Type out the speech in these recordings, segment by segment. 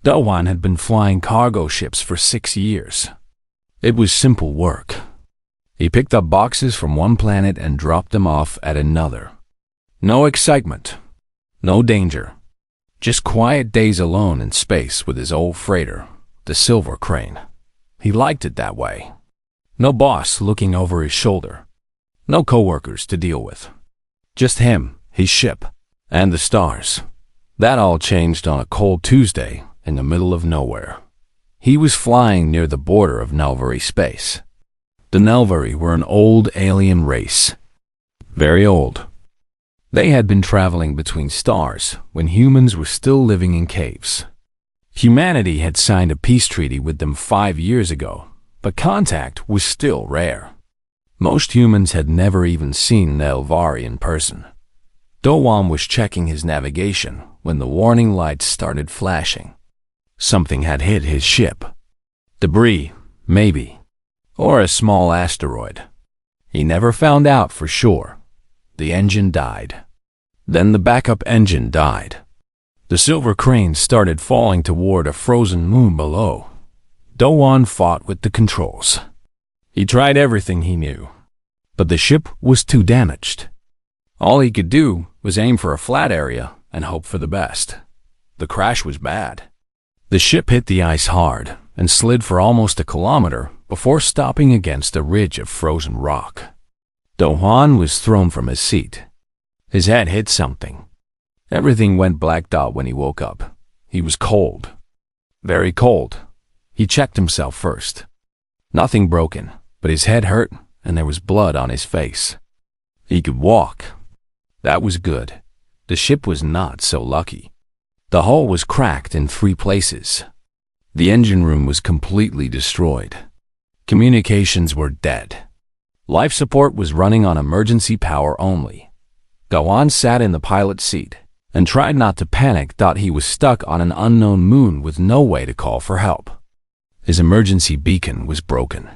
Do-hwan had been flying cargo ships for 6 years. It was simple work. He picked up boxes from one planet and dropped them off at another. No excitement, no danger, just quiet days alone in space with his old freighter, the Silver Crane. He liked it that way. No boss looking over his shoulder, no coworkers to deal with. Just him, his ship, and the stars. That all changed on a cold Tuesday in the middle of nowhere. He was flying near the border of Nalvari space. The Nalvari were an old alien race. Very old. They had been traveling between stars when humans were still living in caves. Humanity had signed a peace treaty with them 5 years ago, but contact was still rare. Most humans had never even seen Nalvari in person. Do-hwan was checking his navigation when the warning lights started flashing. Something had hit his ship. Debris, maybe. Or a small asteroid. He never found out for sure. The engine died. Then the backup engine died. The Silver Crane started falling toward a frozen moon below. Do-hwan fought with the controls. He tried everything he knew, but the ship was too damaged. All he could do was aim for a flat area and hope for the best. The crash was bad. The ship hit the ice hard and slid for almost a kilometer before stopping against a ridge of frozen rock. Do-hwan was thrown from his seat. His head hit something. Everything went black dot when he woke up. He was cold. Very cold. He checked himself first. Nothing broken, but his head hurt and there was blood on his face. He could walk. That was good. The ship was not so lucky. The hull was cracked in 3 places. The engine room was completely destroyed. Communications were dead. Life support was running on emergency power only. Do-hwan sat in the pilot's seat and tried not to panic. He was stuck on an unknown moon with no way to call for help. His emergency beacon was broken.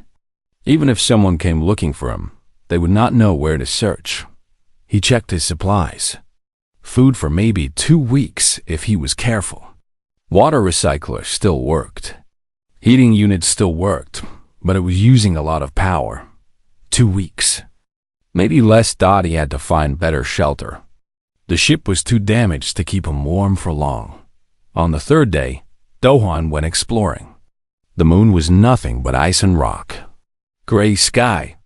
Even if someone came looking for him, they would not know where to search. He checked his supplies. Food for maybe 2 weeks if he was careful. Water recycler still worked. Heating unit still worked, but it was using a lot of power. 2 weeks. Maybe less. He had to find better shelter. The ship was too damaged to keep him warm for long. On the 3rd day, Do-hwan went exploring. The moon was nothing but ice and rock. Gray sky.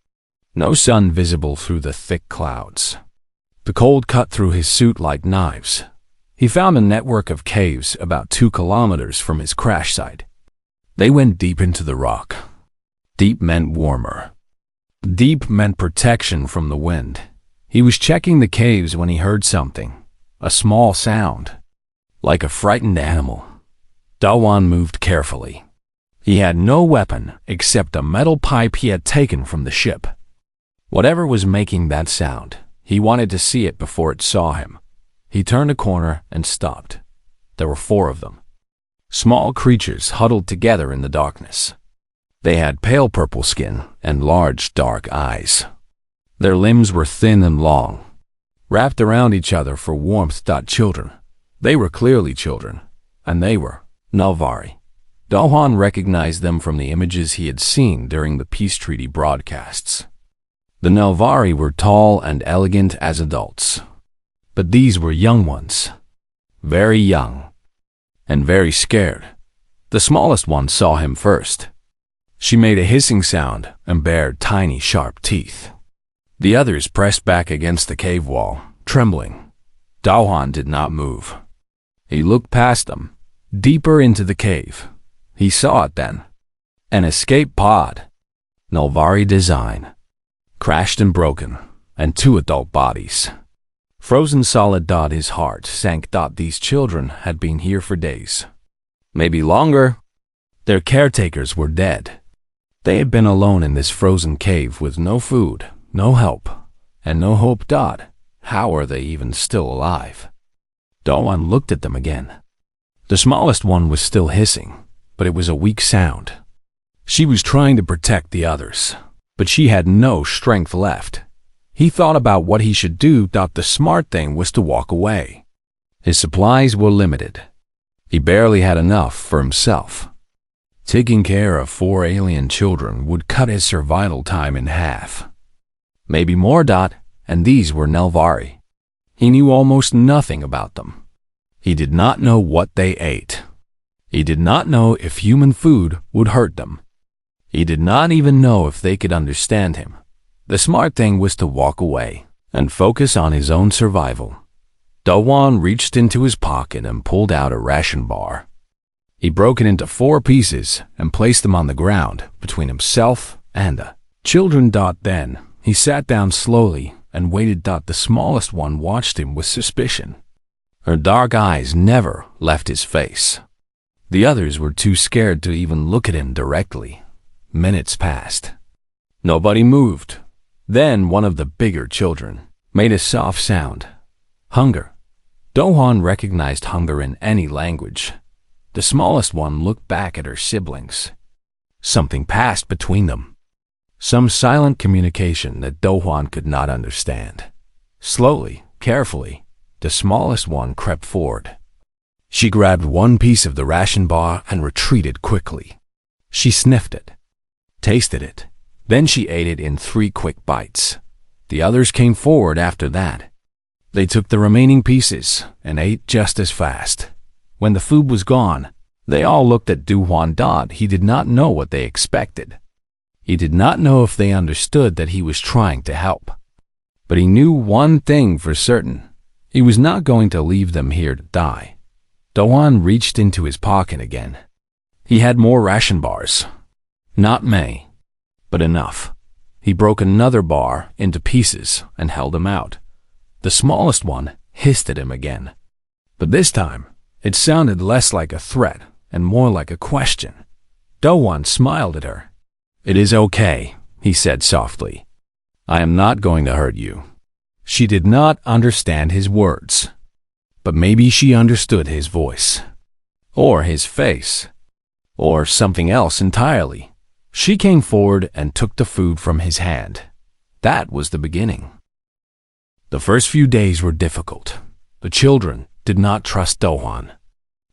No sun visible through the thick clouds. The cold cut through his suit like knives. He found a network of caves about 2 kilometers from his crash site. They went deep into the rock. Deep meant warmer. Deep meant protection from the wind. He was checking the caves when he heard something. A small sound. Like a frightened animal. Do-hwan moved carefully. He had no weapon except a metal pipe he had taken from the ship. Whatever was making that sound, he wanted to see it before it saw him. He turned a corner and stopped. There were 4 of them. Small creatures huddled together in the darkness. They had pale purple skin and large dark eyes. Their limbs were thin and long, wrapped around each other for warmth. Children. They were clearly children, and they were Nalvari. Do-hwan recognized them from the images he had seen during the peace treaty broadcasts. The Nalvari were tall and elegant as adults, but these were young ones, very young, and very scared. The smallest one saw him first. She made a hissing sound and bared tiny sharp teeth. The others pressed back against the cave wall, trembling. Do-hwan did not move. He looked past them, deeper into the cave. He saw it then. An escape pod. Nalvari design. Crashed and broken, and 2 adult bodies. Frozen solid. His heart sank. These children had been here for days. Maybe longer. Their caretakers were dead. They had been alone in this frozen cave with no food, no help, and no hope. How are they even still alive? Do-hwan looked at them again. The smallest one was still hissing, but it was a weak sound. She was trying to protect the others, but she had no strength left. He thought about what he should do. The smart thing was to walk away. His supplies were limited. He barely had enough for himself. Taking care of 4 alien children would cut his survival time in half. Maybe more. And these were Nelvari. He knew almost nothing about them. He did not know what they ate. He did not know if human food would hurt them. He did not even know if they could understand him. The smart thing was to walk away and focus on his own survival. Do-hwan reached into his pocket and pulled out a ration bar. He broke it into 4 pieces and placed them on the ground between himself and the children. Then he sat down slowly and waited. The smallest one watched him with suspicion. Her dark eyes never left his face. The others were too scared to even look at him directly. Minutes passed. Nobody moved. Then one of the bigger children made a soft sound. Hunger. Do-hwan recognized hunger in any language. The smallest one looked back at her siblings. Something passed between them. Some silent communication that Do-hwan could not understand. Slowly, carefully, the smallest one crept forward. She grabbed 1 piece of the ration bar and retreated quickly. She sniffed it, tasted it, then she ate it in 3 quick bites. The others came forward after that. They took the remaining pieces and ate just as fast. When the food was gone, they all looked at Do-hwan. He did not know what they expected. He did not know if they understood that he was trying to help. But he knew one thing for certain. He was not going to leave them here to die. Do-hwan reached into his pocket again. He had more ration bars. Not many, but enough. He broke another bar into pieces and held them out. The smallest one hissed at him again. But this time, it sounded less like a threat and more like a question. Do-hwan smiled at her. "It is okay," he said softly. "I am not going to hurt you." She did not understand his words, but maybe she understood his voice, or his face, or something else entirely. She came forward and took the food from his hand. That was the beginning. The first few days were difficult. The children did not trust Do-hwan.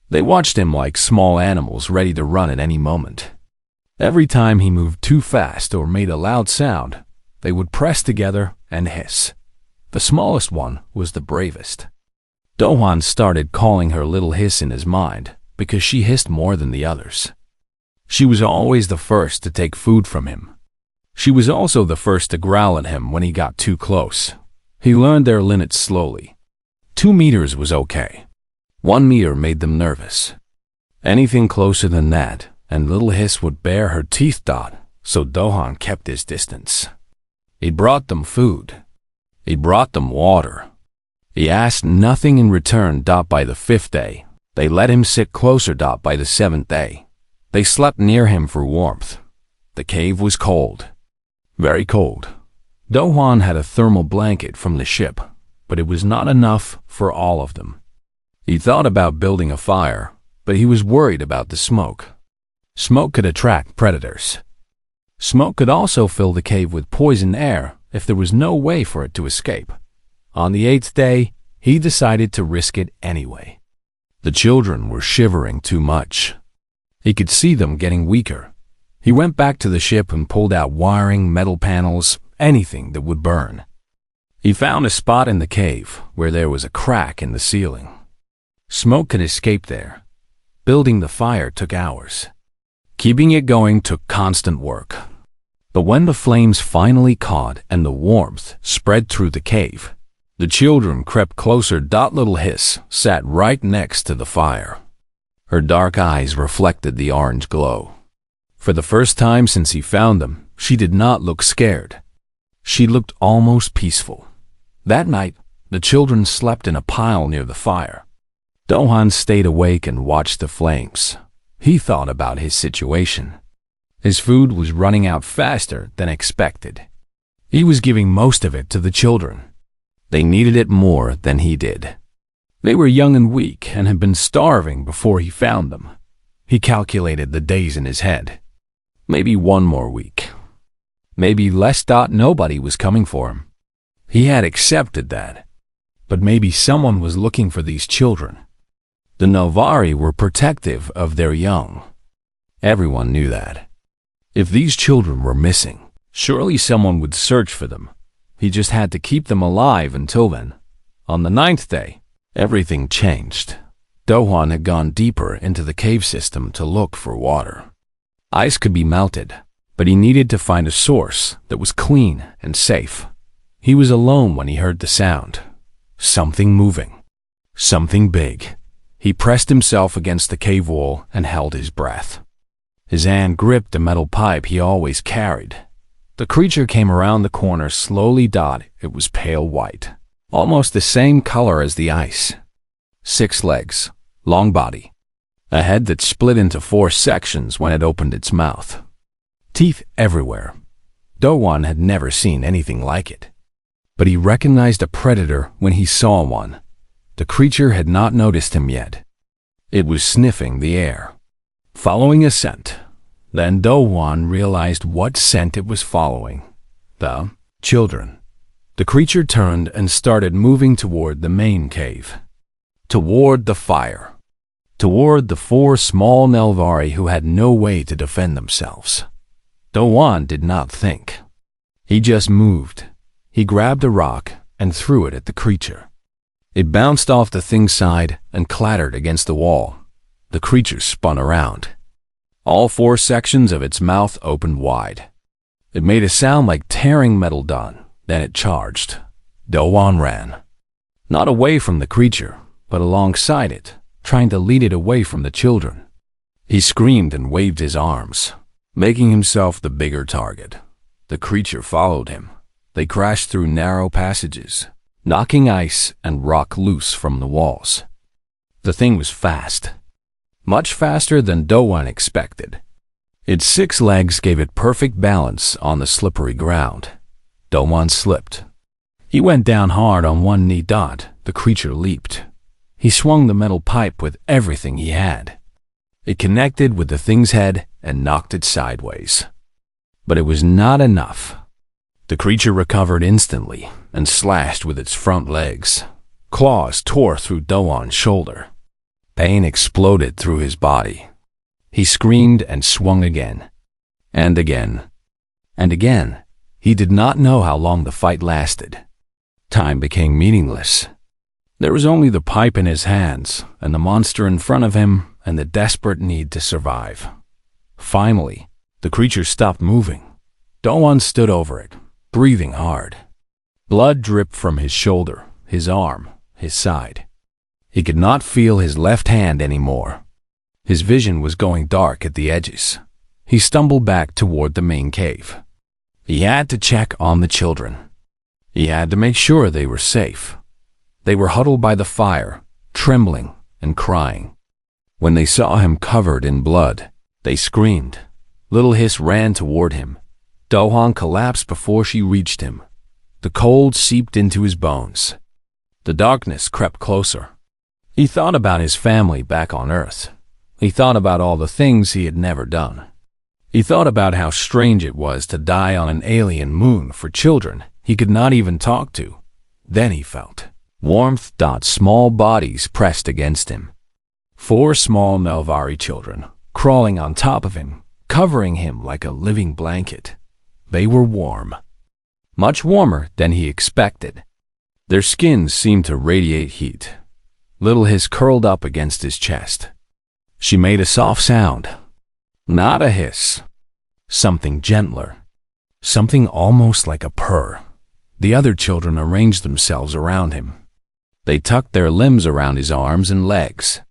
They watched him like small animals ready to run at any moment. Every time he moved too fast or made a loud sound, they would press together and hiss. The smallest one was the bravest. Do-hwan started calling her little hiss in his mind because she hissed more than the others. She was always the first to take food from him. She was also the first to growl at him when he got too close. He learned their limits slowly. 2 meters was okay. 1 meter made them nervous. Anything closer than that, and little hiss would bare her teeth. So Do-hwan kept his distance. He brought them food. He brought them water. He asked nothing in return. By the 5th day, they let him sit closer. By the 7th day, they slept near him for warmth. The cave was cold. Very cold. Do-hwan had a thermal blanket from the ship, but it was not enough for all of them. He thought about building a fire, but he was worried about the smoke. Smoke could attract predators. Smoke could also fill the cave with poison air if there was no way for it to escape. On the 8th day, he decided to risk it anyway. The children were shivering too much. He could see them getting weaker. He went back to the ship and pulled out wiring, metal panels, anything that would burn. He found a spot in the cave where there was a crack in the ceiling. Smoke could escape there. Building the fire took hours. Keeping it going took constant work. But when the flames finally caught and the warmth spread through the cave, the children crept closer. Little hiss sat right next to the fire. Her dark eyes reflected the orange glow. For the first time since he found them, she did not look scared. She looked almost peaceful. That night, the children slept in a pile near the fire. Do-hwan stayed awake and watched the flames. He thought about his situation. His food was running out faster than expected. He was giving most of it to the children. They needed it more than he did. They were young and weak and had been starving before he found them. He calculated the days in his head. Maybe 1 more week. Maybe less. Nobody was coming for him. He had accepted that. But maybe someone was looking for these children. The Nelvari were protective of their young. Everyone knew that. If these children were missing, surely someone would search for them. He just had to keep them alive until then. On the 9th day, everything changed. Do-hwan had gone deeper into the cave system to look for water. Ice could be melted, but he needed to find a source that was clean and safe. He was alone when he heard the sound. Something moving. Something big. He pressed himself against the cave wall and held his breath. His hand gripped the metal pipe he always carried. The creature came around the corner slowly. It was pale white, almost the same color as the ice. 6 legs, long body, a head that split into 4 sections when it opened its mouth. Teeth everywhere. Do-hwan had never seen anything like it. But he recognized a predator when he saw one. The creature had not noticed him yet. It was sniffing the air, following a scent. Then Do-hwan realized what scent it was following. The children. The creature turned and started moving toward the main cave. Toward the fire. Toward the 4 small Nelvari who had no way to defend themselves. Do-hwan did not think. He just moved. He grabbed a rock and threw it at the creature. It bounced off the thing's side and clattered against the wall. The creature spun around. All 4 sections of its mouth opened wide. It made a sound like tearing metal. Then it charged. Do-hwan ran. Not away from the creature, but alongside it, trying to lead it away from the children. He screamed and waved his arms, making himself the bigger target. The creature followed him. They crashed through narrow passages, knocking ice and rock loose from the walls. The thing was fast, much faster than Do-hwan expected. Its 6 legs gave it perfect balance on the slippery ground. Do-hwan slipped. He went down hard on one knee. The creature leaped. He swung the metal pipe with everything he had. It connected with the thing's head and knocked it sideways. But it was not enough. The creature recovered instantly and slashed with its front legs. Claws tore through Do-hwan's shoulder. Pain exploded through his body. He screamed and swung again. And again. And again. He did not know how long the fight lasted. Time became meaningless. There was only the pipe in his hands and the monster in front of him and the desperate need to survive. Finally, the creature stopped moving. Do-hwan stood over it, breathing hard. Blood dripped from his shoulder, his arm, his side. He could not feel his left hand anymore. His vision was going dark at the edges. He stumbled back toward the main cave. He had to check on the children. He had to make sure they were safe. They were huddled by the fire, trembling and crying. When they saw him covered in blood, they screamed. Little Hiss ran toward him. Do-hwan collapsed before she reached him. The cold seeped into his bones. The darkness crept closer. He thought about his family back on Earth. He thought about all the things he had never done. He thought about how strange it was to die on an alien moon for children he could not even talk to. Then he felt warmth. Small bodies pressed against him. 4 small Nelvari children crawling on top of him, covering him like a living blanket. They were warm. Much warmer than he expected. Their skins seemed to radiate heat. Little Hiss curled up against his chest. She made a soft sound. Not a hiss. Something gentler. Something almost like a purr. The other children arranged themselves around him. They tucked their limbs around his arms and legs.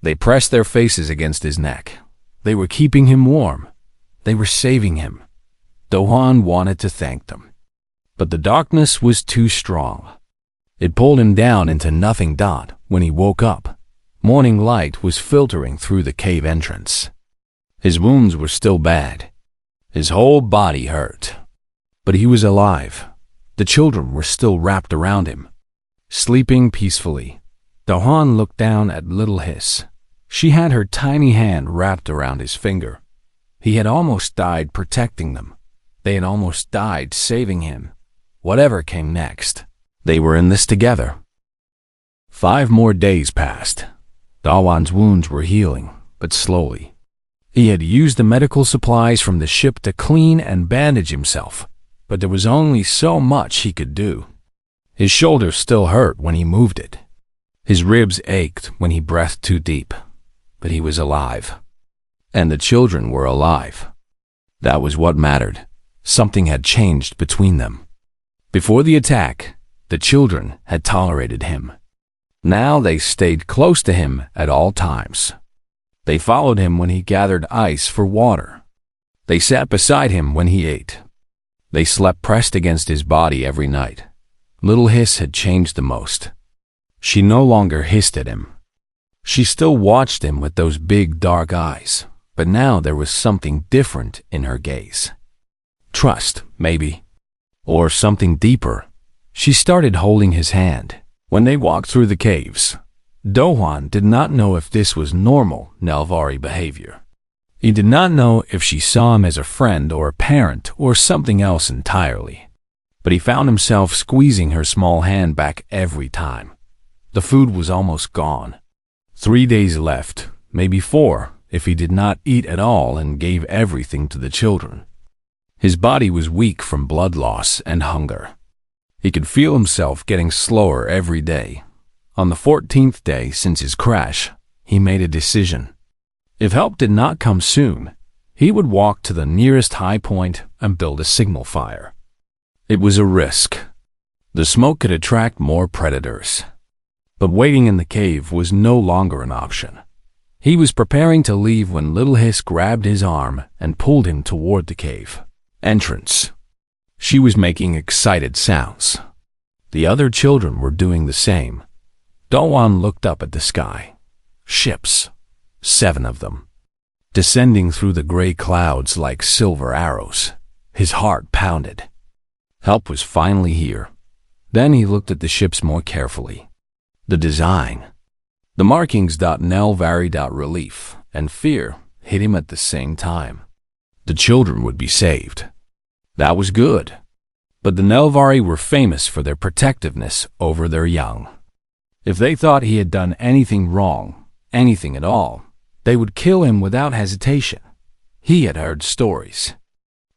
They pressed their faces against his neck. They were keeping him warm. They were saving him. Do-hwan wanted to thank them. But the darkness was too strong. It pulled him down into nothing. When he woke up, morning light was filtering through the cave entrance. His wounds were still bad. His whole body hurt. But he was alive. The children were still wrapped around him, sleeping peacefully. Do-hwan looked down at Little Hiss. She had her tiny hand wrapped around his finger. He had almost died protecting them. They had almost died saving him. Whatever came next, they were in this together. 5 more days passed. Dawan's wounds were healing, but slowly. He had used the medical supplies from the ship to clean and bandage himself, but there was only so much he could do. His shoulder still hurt when he moved it. His ribs ached when he breathed too deep, but he was alive. And the children were alive. That was what mattered. Something had changed between them. Before the attack, the children had tolerated him. Now they stayed close to him at all times. They followed him when he gathered ice for water. They sat beside him when he ate. They slept pressed against his body every night. Little Hiss had changed the most. She no longer hissed at him. She still watched him with those big dark eyes, but now there was something different in her gaze. Trust, maybe. Or something deeper. She started holding his hand. When they walked through the caves, Dohwan did not know if this was normal Nelvari behavior. He did not know if she saw him as a friend or a parent or something else entirely. But he found himself squeezing her small hand back every time. The food was almost gone. 3 days left, maybe 4, if he did not eat at all and gave everything to the children. His body was weak from blood loss and hunger. He could feel himself getting slower every day. On the 14th day since his crash, he made a decision. If help did not come soon, he would walk to the nearest high point and build a signal fire. It was a risk. The smoke could attract more predators. But waiting in the cave was no longer an option. He was preparing to leave when Little Hiss grabbed his arm and pulled him toward the cave entrance. She was making excited sounds. The other children were doing the same. Dowan looked up at the sky. Ships, 7 of them, descending through the gray clouds like silver arrows. His heart pounded. Help was finally here. Then he looked at the ships more carefully. The design. The markings .Nelvari.relief and fear hit him at the same time. The children would be saved. That was good. But the Nelvari were famous for their protectiveness over their young. If they thought he had done anything wrong, anything at all, they would kill him without hesitation. He had heard stories.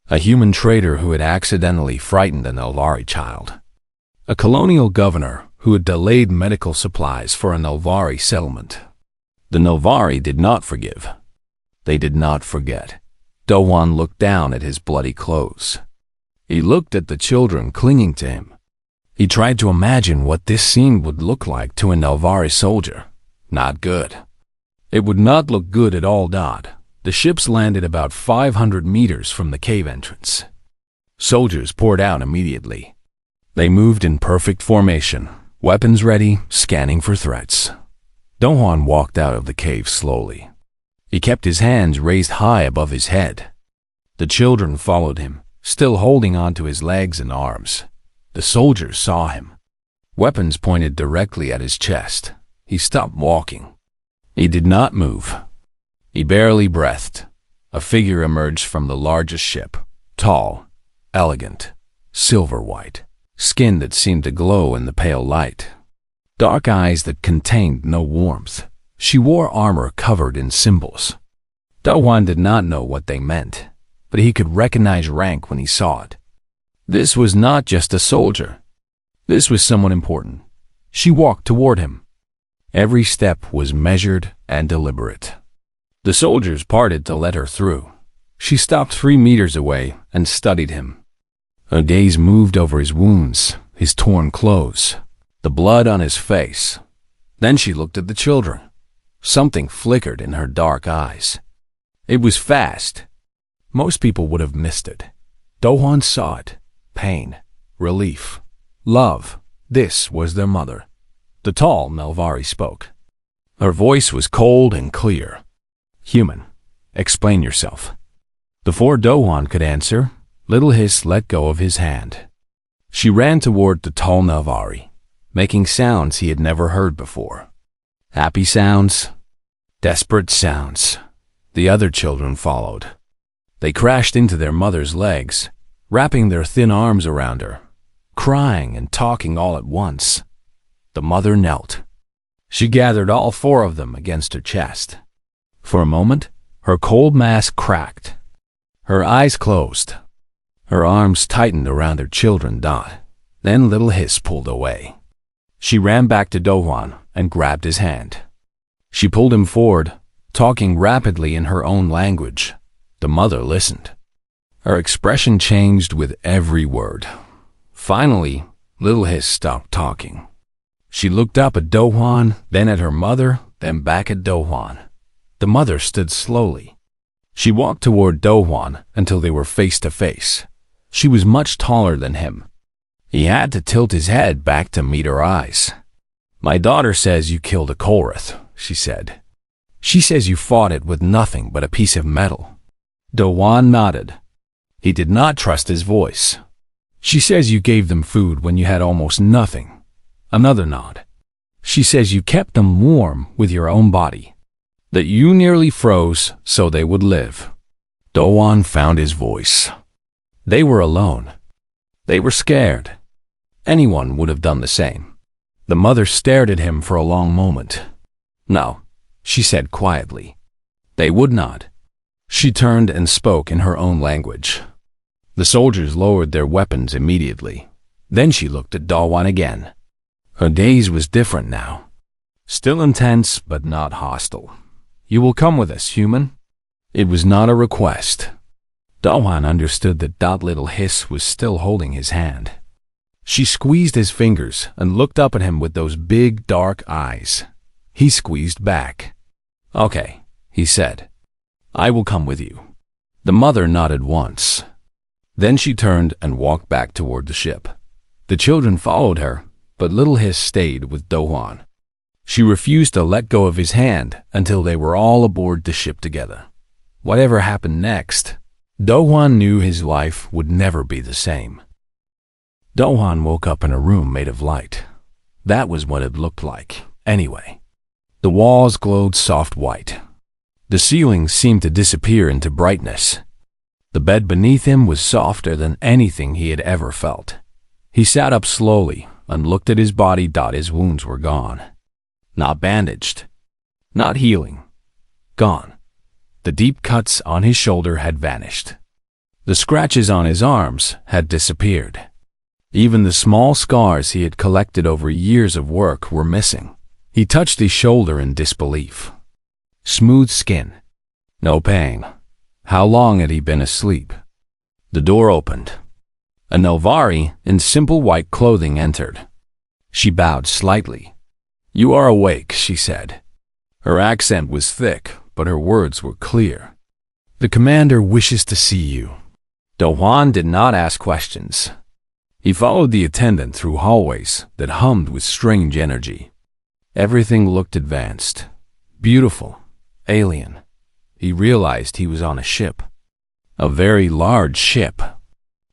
A human trader who had accidentally frightened a Nelvari child. A colonial governor who had delayed medical supplies for a Nelvari settlement. The Nelvari did not forgive. They did not forget. Dowan looked down at his bloody clothes. He looked at the children clinging to him. He tried to imagine what this scene would look like to a Nelvari soldier. Not good. It would not look good at all. The ships landed about 500 meters from the cave entrance. Soldiers poured out immediately. They moved in perfect formation, weapons ready, scanning for threats. Dowan walked out of the cave slowly. He kept his hands raised high above his head. The children followed him, still holding on to his legs and arms. The soldiers saw him. Weapons pointed directly at his chest. He stopped walking. He did not move. He barely breathed. A figure emerged from the largest ship, tall, elegant, silver-white, skin that seemed to glow in the pale light, dark eyes that contained no warmth. She wore armor covered in symbols. Dowan did not know what they meant, but he could recognize rank when he saw it. This was not just a soldier. This was someone important. She walked toward him. Every step was measured and deliberate. The soldiers parted to let her through. She stopped 3 meters away and studied him. Her gaze moved over his wounds, his torn clothes, the blood on his face. Then she looked at the children. Something flickered in her dark eyes. It was fast. Most people would have missed it. Dowan saw it. Pain, relief, love. This was their mother. The tall Nelvari spoke. Her voice was cold and clear. Human, explain yourself. Before Dowan could answer, Little Hiss let go of his hand. She ran toward the tall Nelvari, making sounds he had never heard before. Happy sounds, desperate sounds. The other children followed. They crashed into their mother's legs, wrapping their thin arms around her, crying and talking all at once. The mother knelt. She gathered all 4 of them against her chest. For a moment, her cold mask cracked. Her eyes closed. Her arms tightened around her children. Then Little Hiss pulled away. She ran back to Do-hwan and grabbed his hand. She pulled him forward, talking rapidly in her own language. The mother listened. Her expression changed with every word. Finally, Little Hiss stopped talking. She looked up at Do-hwan, then at her mother, then back at Do-hwan. The mother stood slowly. She walked toward Do-hwan until they were face to face. She was much taller than him. He had to tilt his head back to meet her eyes. "My daughter says you killed a Kolrith," she said. "She says you fought it with nothing but a piece of metal." Do-hwan nodded. He did not trust his voice. "She says you gave them food when you had almost nothing." Another nod. "She says you kept them warm with your own body, that you nearly froze so they would live." Do-hwan found his voice. They were alone. They were scared. Anyone would have done the same. The mother stared at him for a long moment. "No," she said quietly. "They would not." She turned and spoke in her own language. The soldiers lowered their weapons immediately. Then she looked at Do-hwan again. Her gaze was different now. Still intense, but not hostile. "You will come with us, human?" It was not a request. Do-hwan understood that Little Hiss was still holding his hand. She squeezed his fingers and looked up at him with those big, dark eyes. He squeezed back. "Okay," he said. "I will come with you." The mother nodded once. Then she turned and walked back toward the ship. The children followed her, but Little Hiss stayed with Do-hwan. She refused to let go of his hand until they were all aboard the ship together. Whatever happened next, Do-hwan knew his life would never be the same. Do-hwan woke up in a room made of light. That was what it looked like, anyway. The walls glowed soft white. The ceiling seemed to disappear into brightness. The bed beneath him was softer than anything he had ever felt. He sat up slowly and looked at his body. His wounds were gone. Not bandaged. Not healing. Gone. The deep cuts on his shoulder had vanished. The scratches on his arms had disappeared. Even the small scars he had collected over years of work were missing. He touched his shoulder in disbelief. Smooth skin. No pain. How long had he been asleep? The door opened. A Nelvari in simple white clothing entered. She bowed slightly. "You are awake," she said. Her accent was thick, but her words were clear. "The commander wishes to see you." Do-hwan did not ask questions. He followed the attendant through hallways that hummed with strange energy. Everything looked advanced, beautiful, alien. He realized he was on a ship. A very large ship.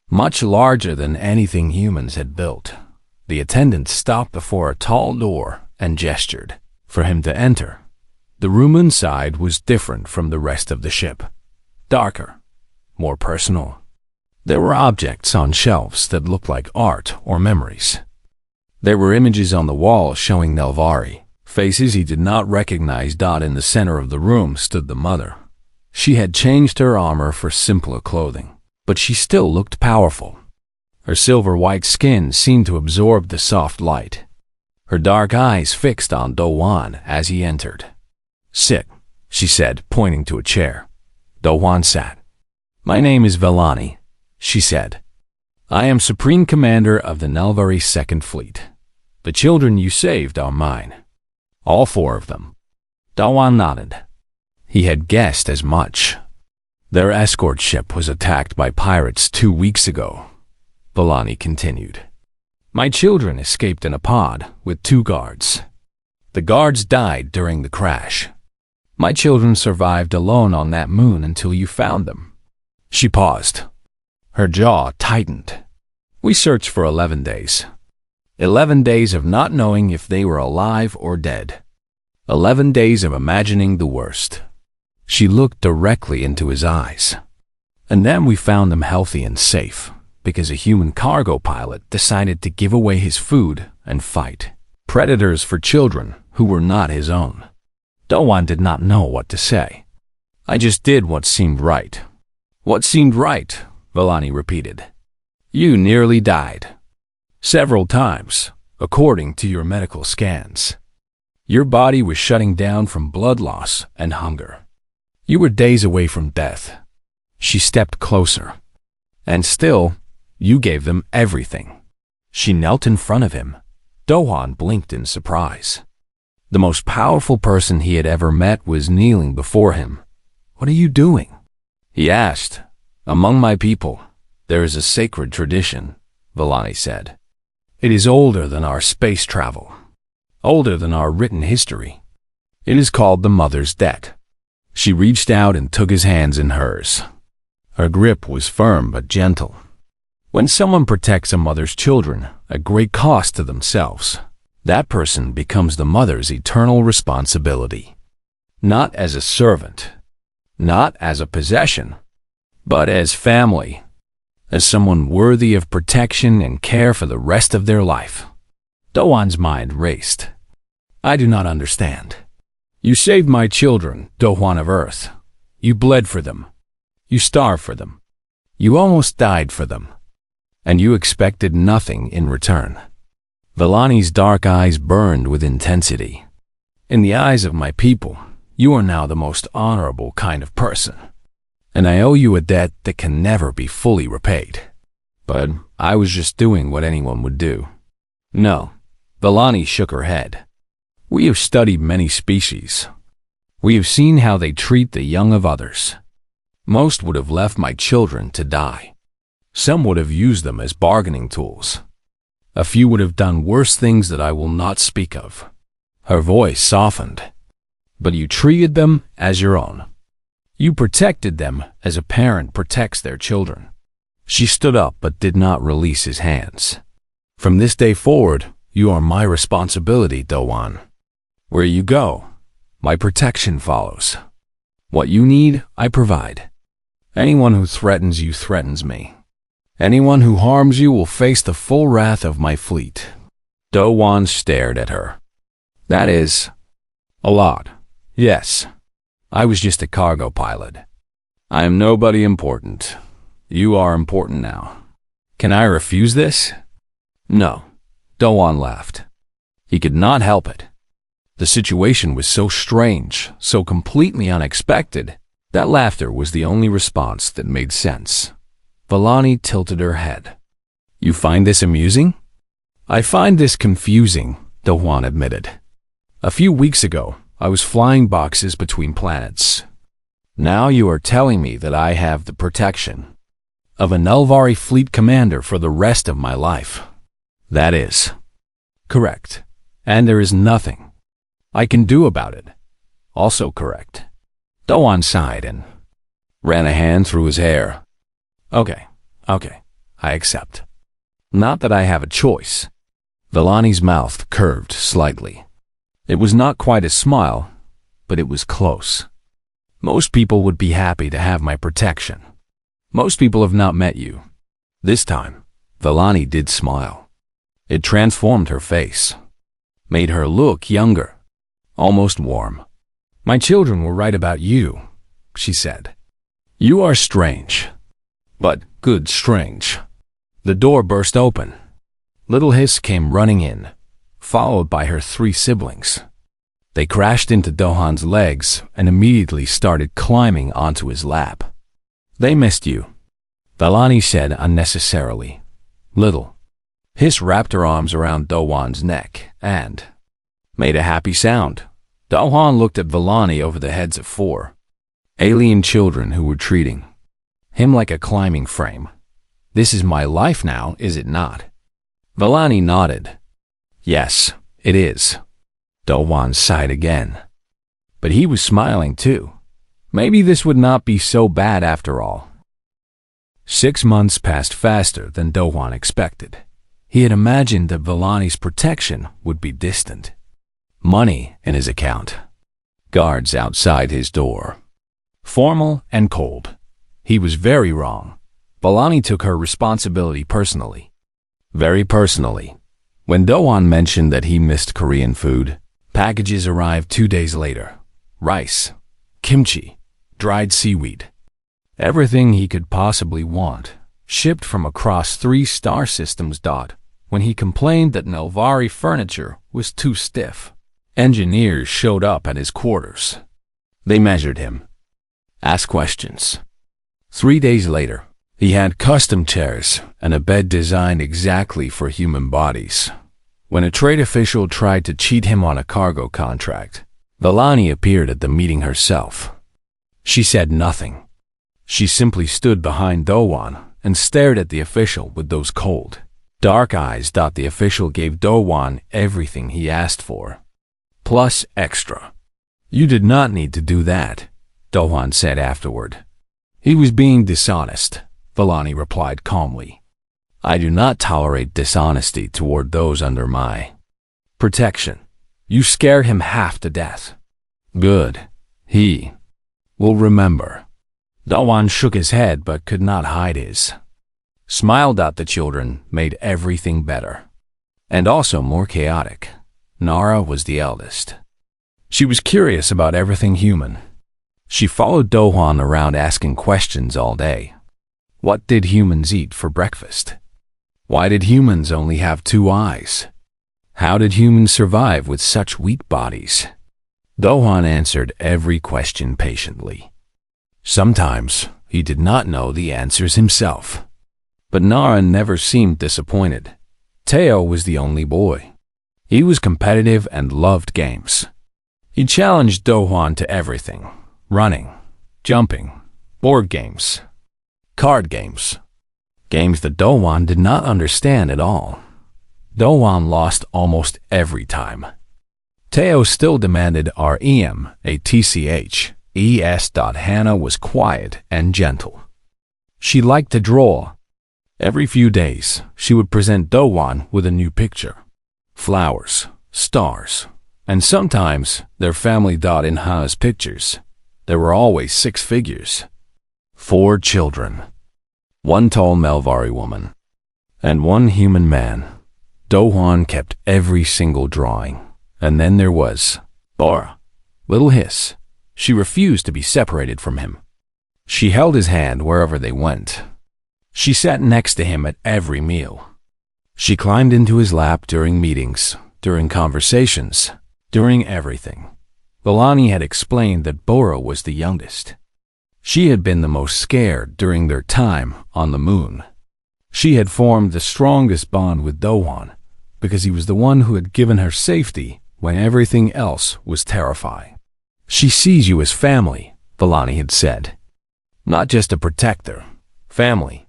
Much larger than anything humans had built. The attendant stopped before a tall door and gestured for him to enter. The room inside was different from the rest of the ship. Darker, more personal. There were objects on shelves that looked like art or memories. There were images on the wall showing Nelvari, faces he did not recognize. In the center of the room stood the mother. She had changed her armor for simpler clothing, but she still looked powerful. Her silver-white skin seemed to absorb the soft light. Her dark eyes fixed on Do-hwan as he entered. "Sit," she said, pointing to a chair. Do-hwan sat. "My name is Vellani," she said. "I am Supreme Commander of the Nelvari Second Fleet. The children you saved are mine. All 4 of them." Do-hwan nodded. He had guessed as much. "Their escort ship was attacked by pirates 2 weeks ago," Vellani continued. "My children escaped in a pod with 2 guards. The guards died during the crash. My children survived alone on that moon until you found them." She paused. Her jaw tightened. "We searched for 11 days. 11 days of not knowing if they were alive or dead. 11 days of imagining the worst." She looked directly into his eyes. "And then we found them healthy and safe, because a human cargo pilot decided to give away his food and fight. Predators for children who were not his own. Do-hwan did not know what to say. I just did what seemed right. What seemed right? Vellani repeated. You nearly died. Several times, according to your medical scans. Your body was shutting down from blood loss and hunger. You were days away from death. She stepped closer. And still, you gave them everything. She knelt in front of him. Do-hwan blinked in surprise. The most powerful person he had ever met was kneeling before him. What are you doing? He asked. Among my people, there is a sacred tradition, Vellani said. It is older than our space travel, older than our written history. It is called the Mother's Debt. She reached out and took his hands in hers. Her grip was firm but gentle. When someone protects a mother's children at great cost to themselves, that person becomes the mother's eternal responsibility. Not as a servant, not as a possession, but as family, as someone worthy of protection and care for the rest of their life. Do-hwan's mind raced. I do not understand. You saved my children, Do-hwan of Earth. You bled for them. You starved for them. You almost died for them. And you expected nothing in return. Vellani's dark eyes burned with intensity. In the eyes of my people, you are now the most honorable kind of person. And I owe you a debt that can never be fully repaid. But I was just doing what anyone would do. No, Vellani shook her head. We have studied many species. We have seen how they treat the young of others. Most would have left my children to die. Some would have used them as bargaining tools. A few would have done worse things that I will not speak of. Her voice softened. But you treated them as your own. You protected them as a parent protects their children. She stood up but did not release his hands. From this day forward, you are my responsibility, Do-hwan. Where you go, my protection follows. What you need, I provide. Anyone who threatens you threatens me. Anyone who harms you will face the full wrath of my fleet. Do-hwan stared at her. That is a lot. Yes. I was just a cargo pilot. I am nobody important. You are important now. Can I refuse this? No. Do-hwan laughed. He could not help it. The situation was so strange, so completely unexpected, that laughter was the only response that made sense. Vellani tilted her head. You find this amusing? I find this confusing, Do-hwan admitted. A few weeks ago, I was flying boxes between planets. Now you are telling me that I have the protection of a Nulvari fleet commander for the rest of my life. That is correct, and there is nothing I can do about it. Also correct. Do-hwan sighed and ran a hand through his hair. Okay, I accept. Not that I have a choice. Vellani's mouth curved slightly. It was not quite a smile, but it was close. Most people would be happy to have my protection. Most people have not met you. This time, Vellani did smile. It transformed her face, made her look younger, almost warm. My children were right about you, she said. You are strange, but good strange. The door burst open. Little Hiss came running in, followed by her 3 siblings. They crashed into Do-hwan's legs and immediately started climbing onto his lap. They missed you, Vellani said unnecessarily. Little Hiss wrapped her arms around Do-hwan's neck and made a happy sound. Do-hwan looked at Vellani over the heads of 4 alien children who were treating him like a climbing frame. This is my life now, is it not? Vellani nodded. Yes, it is. Do-hwan sighed again. But he was smiling too. Maybe this would not be so bad after all. 6 months passed faster than Do-hwan expected. He had imagined that Vellani's protection would be distant. Money in his account. Guards outside his door. Formal and cold. He was very wrong. Vellani took her responsibility personally. Very personally. When Do-hwan mentioned that he missed Korean food, Packages arrived 2 days later. Rice, kimchi, dried seaweed. Everything he could possibly want, shipped from across 3 star systems. When he complained that Nelvari furniture was too stiff, engineers showed up at his quarters. They measured him, asked questions. 3 days later, he had custom chairs and a bed designed exactly for human bodies. When a trade official tried to cheat him on a cargo contract, Vellani appeared at the meeting herself. She said nothing. She simply stood behind Dowan and stared at the official with those cold, dark eyes. The official gave Dowan everything he asked for, plus extra. "You did not need to do that," Dowan said afterward. "He was being dishonest," Vellani replied calmly. "I do not tolerate dishonesty toward those under my protection. You scared him half to death. Good. He will remember." Dowan shook his head but could not hide his smile. The children made everything better, and also more chaotic. Nara was the eldest. She was curious about everything human. She followed Dowan around asking questions all day. What did humans eat for breakfast? Why did humans only have 2 eyes? How did humans survive with such weak bodies? Dowan answered every question patiently. Sometimes he did not know the answers himself. But Nara never seemed disappointed. Teo was the only boy. He was competitive and loved games. He challenged Dowan to everything: running, jumping, board games, card games. Games that Dowan did not understand at all. Dowan lost almost every time. Teo still demanded REM, a TCH. Hannah was quiet and gentle. She liked to draw. Every few days, she would present Dowan with a new picture. Flowers, stars, and sometimes their family. In Hannah's pictures, there were always 6 figures. 4 children. 1 tall Melvari woman, and 1 human man. Dowan kept every single drawing. And then there was Bora. Little Hiss. She refused to be separated from him. She held his hand wherever they went. She sat next to him at every meal. She climbed into his lap during meetings, during conversations, during everything. Vellani had explained that Bora was the youngest. She had been the most scared during their time on the moon. She had formed the strongest bond with Dowan because he was the one who had given her safety when everything else was terrifying. "She sees you as family," Vellani had said. "Not just a protector. Family."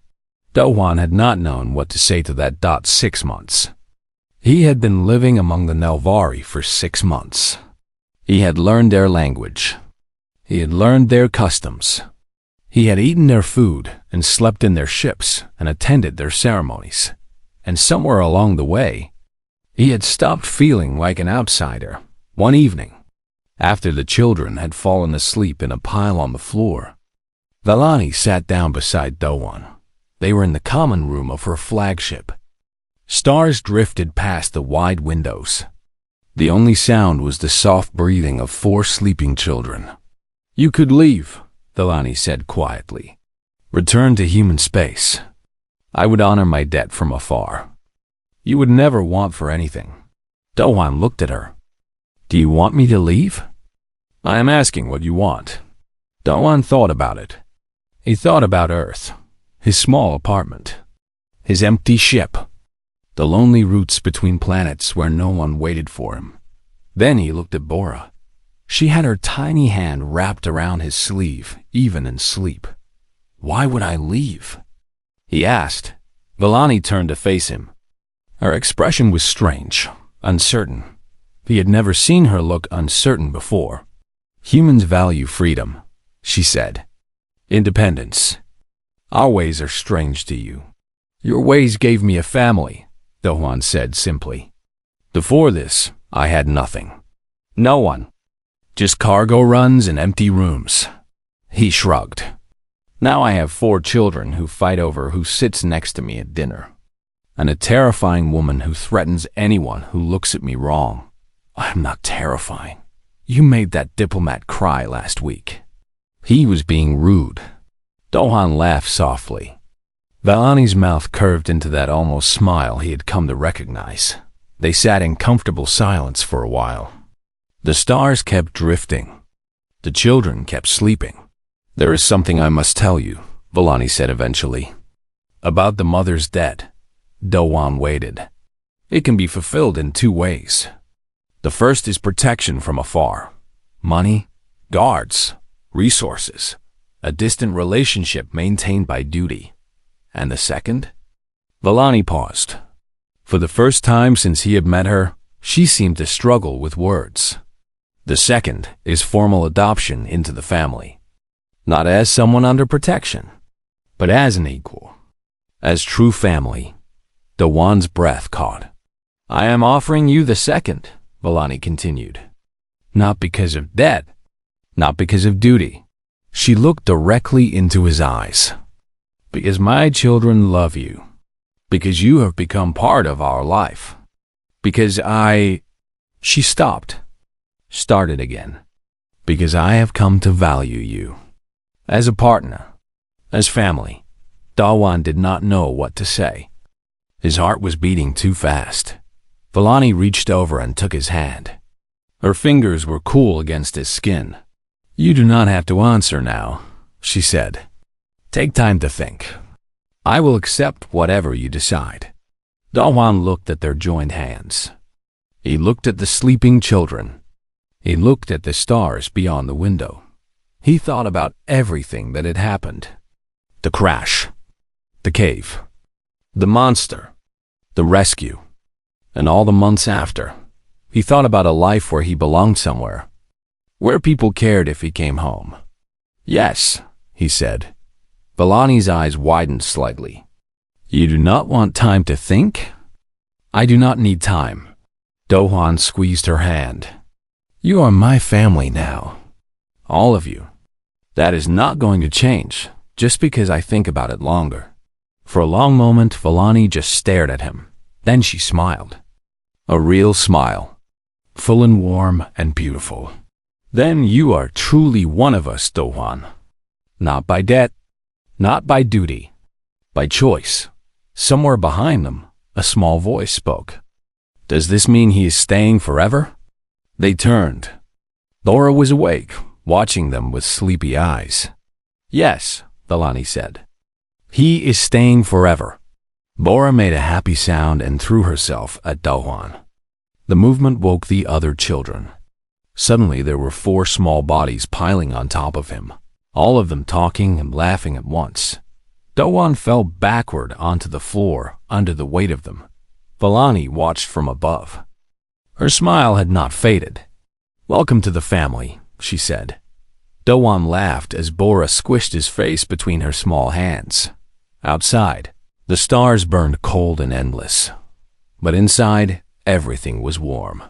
Dowan had not known what to say to that. 6 months. He had been living among the Nelvari for 6 months. He had learned their language. He had learned their customs. He had eaten their food and slept in their ships and attended their ceremonies. And somewhere along the way, he had stopped feeling like an outsider. One evening, after the children had fallen asleep in a pile on the floor, Vellani sat down beside Dowan. They were in the common room of her flagship. Stars drifted past the wide windows. The only sound was the soft breathing of 4 sleeping children. "You could leave," Vellani said quietly. "Return to human space. I would honor my debt from afar. You would never want for anything." Dowan looked at her. "Do you want me to leave?" "I am asking what you want." Dowan thought about it. He thought about Earth, his small apartment, his empty ship, the lonely routes between planets where no one waited for him. Then he looked at Bora. She had her tiny hand wrapped around his sleeve, even in sleep. "Why would I leave?" he asked. Vellani turned to face him. Her expression was strange, uncertain. He had never seen her look uncertain before. "Humans value freedom," she said. "Independence. Our ways are strange to you. Your ways gave me a family," Dowan said simply. "Before this, I had nothing. No one. Just cargo runs and empty rooms." He shrugged. "Now I have 4 children who fight over who sits next to me at dinner, and a terrifying woman who threatens anyone who looks at me wrong. I'm not terrifying. You made that diplomat cry last week. He was being rude. Do-hwan laughed softly. Vellani's mouth curved into that almost smile he had come to recognize. They sat in comfortable silence for a while. The stars kept drifting. The children kept sleeping. There is something I must tell you, Vellani said eventually. About the mother's debt. Do-hwan waited. It can be fulfilled in two ways. The first is protection from afar. Money, guards, resources, a distant relationship maintained by duty. And the second? Vellani paused. For the first time since he had met her, she seemed to struggle with words. The second is formal adoption into the family. Not as someone under protection, but as an equal. As true family. Do-hwan's breath caught. I am offering you the second, Vellani continued. Not because of debt, not because of duty. She looked directly into his eyes. Because my children love you. Because you have become part of our life. Because She stopped. Started again. Because I have come to value you. As a partner. As family. Do-hwan did not know what to say. His heart was beating too fast. Vellani reached over and took his hand. Her fingers were cool against his skin. You do not have to answer now, she said. Take time to think. I will accept whatever you decide. Do-hwan looked at their joined hands. He looked at the sleeping children. He looked at the stars beyond the window. He thought about everything that had happened. The crash. The cave. The monster. The rescue. And all the months after. He thought about a life where he belonged somewhere. Where people cared if he came home. Yes, he said. Vellani's eyes widened slightly. You do not want time to think? I do not need time. Do-hwan squeezed her hand. You are my family now. All of you. That is not going to change, just because I think about it longer. For a long moment, Vellani just stared at him. Then she smiled. A real smile. Full and warm and beautiful. Then you are truly one of us, Do-hwan. Not by debt, not by duty, by choice. Somewhere behind them, a small voice spoke. Does this mean he is staying forever? They turned. Laura was awake, watching them with sleepy eyes. Yes, Vellani said. He is staying forever. Bora made a happy sound and threw herself at Do-hwan. The movement woke the other children. Suddenly there were 4 small bodies piling on top of him, all of them talking and laughing at once. Do-hwan fell backward onto the floor under the weight of them. Vellani watched from above. Her smile had not faded. Welcome to the family, she said. Do-hwan laughed as Bora squished his face between her small hands. Outside, the stars burned cold and endless. But inside, everything was warm.